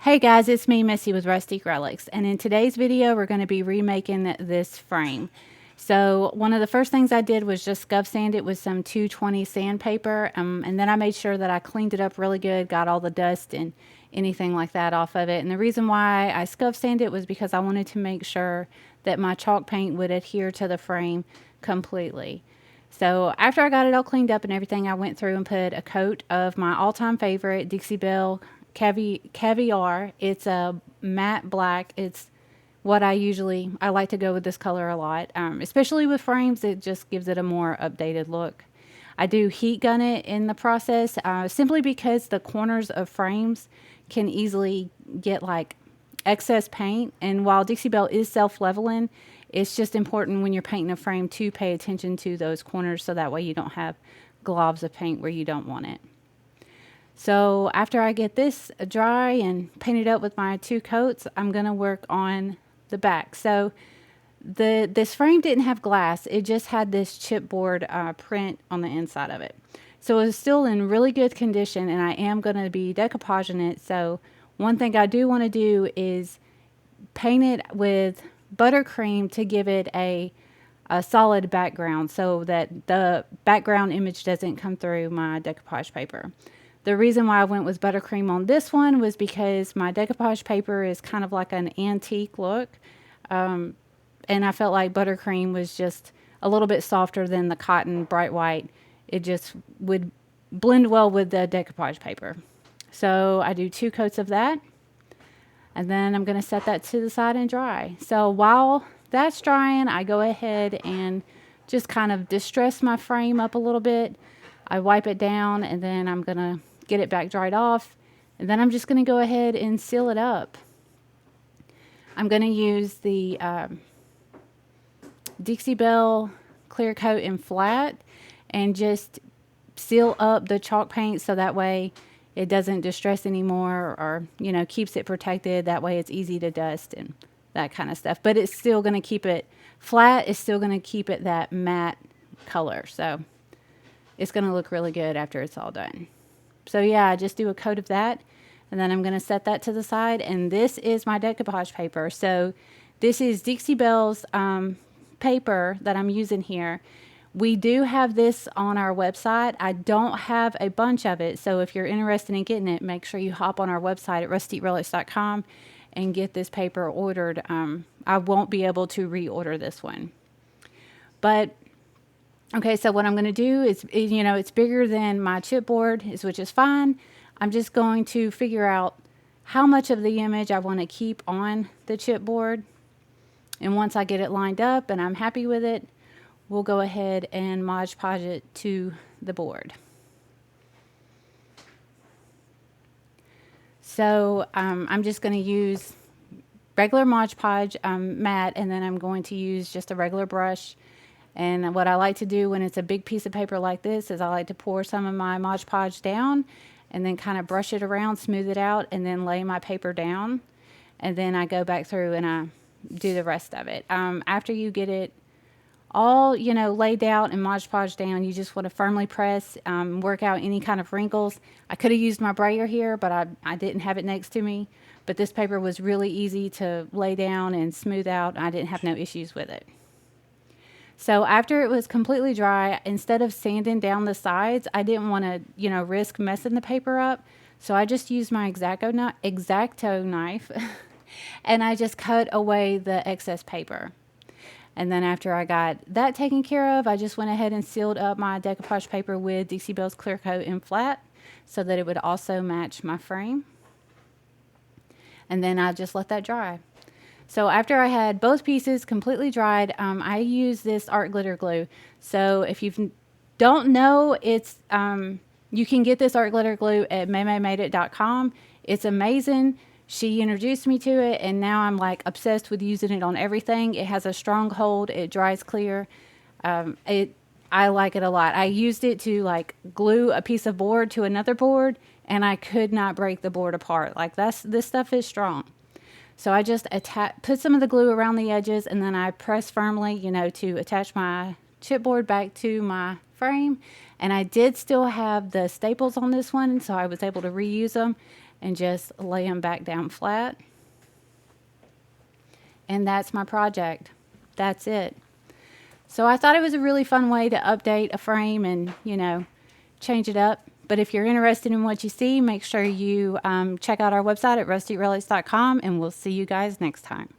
Hey guys, it's me, Missy with Rustique Relics, and in today's video we're going to be remaking this frame. So one of the first things I did was just scuff sand it with some 220 sandpaper, and then I made sure that I cleaned it up really good, got all the dust and anything like that off of it. And the reason why I scuff sanded it was because I wanted to make sure that my chalk paint would adhere to the frame completely. So after I got it all cleaned up and everything, I went through and put a coat of my all-time favorite Dixie Belle Caviar. It's a matte black. It's what I like to go with this color a lot, especially with frames. It just gives it a more updated look. I do heat gun it in the process, simply because the corners of frames can easily get like excess paint, and while Dixie Belle is self-leveling, it's just important when you're painting a frame to pay attention to those corners so that way you don't have globs of paint where you don't want it. So after I get this dry and painted up with my two coats, I'm going to work on the back. So this frame didn't have glass. It just had this chipboard print on the inside of it. So it was still in really good condition, and I am going to be decoupaging it. So one thing I do want to do is paint it with buttercream to give it a solid background so that the background image doesn't come through my decoupage paper. The reason why I went with buttercream on this one was because my decoupage paper is kind of like an antique look. And I felt like buttercream was just a little bit softer than the cotton bright white. It just would blend well with the decoupage paper. So I do 2 coats of that. And then I'm going to set that to the side and dry. So while that's drying, I go ahead and just kind of distress my frame up a little bit. I wipe it down, and then I'm going to get it back dried off, and then I'm just going to go ahead and seal it up. I'm going to use the Dixie Belle clear coat in flat and just seal up the chalk paint so that way it doesn't distress anymore, or keeps it protected. That way it's easy to dust and that kind of stuff, but it's still going to keep it flat. It's still going to keep it that matte color, so it's going to look really good after it's all done. So yeah, I just do a coat of that, and then I'm going to set that to the side. And this is my decoupage paper. So this is Dixie Belle's paper that I'm using here. We do have this on our website. I don't have a bunch of it, so if you're interested in getting it, make sure you hop on our website at rustiquerelics.com and get this paper ordered. I won't be able to reorder this one. But okay, so what I'm going to do is, it's bigger than my chipboard, which is fine. I'm just going to figure out how much of the image I want to keep on the chipboard. And once I get it lined up and I'm happy with it, we'll go ahead and Modge Podge it to the board. So I'm just going to use regular Modge Podge matte, and then I'm going to use just a regular brush. And what I like to do when it's a big piece of paper like this is I like to pour some of my Modge Podge down and then kind of brush it around, smooth it out, and then lay my paper down. And then I go back through and I do the rest of it. After you get it all, laid out and Modge Podge down, you just want to firmly press, work out any kind of wrinkles. I could have used my brayer here, but I didn't have it next to me. But this paper was really easy to lay down and smooth out. I didn't have no issues with it. So after it was completely dry, instead of sanding down the sides, I didn't want to, risk messing the paper up. So I just used my X-Acto knife and I just cut away the excess paper. And then after I got that taken care of, I just went ahead and sealed up my decoupage paper with Dixie Belle's clear coat in flat so that it would also match my frame. And then I just let that dry. So after I had both pieces completely dried, I used this art glitter glue. So if you don't know, it's you can get this art glitter glue at maymaymadeit.com. It's amazing. She introduced me to it, and now I'm like obsessed with using it on everything. It has a strong hold. It dries clear. I like it a lot. I used it to like glue a piece of board to another board, and I could not break the board apart. Like this stuff is strong. So I just put some of the glue around the edges, and then I press firmly, to attach my chipboard back to my frame. And I did still have the staples on this one, so I was able to reuse them. and just lay them back down flat. And that's my project. That's it. So I thought it was a really fun way to update a frame and, you know, change it up. But if you're interested in what you see, make sure you check out our website at rustiquerelics.com, and we'll see you guys next time.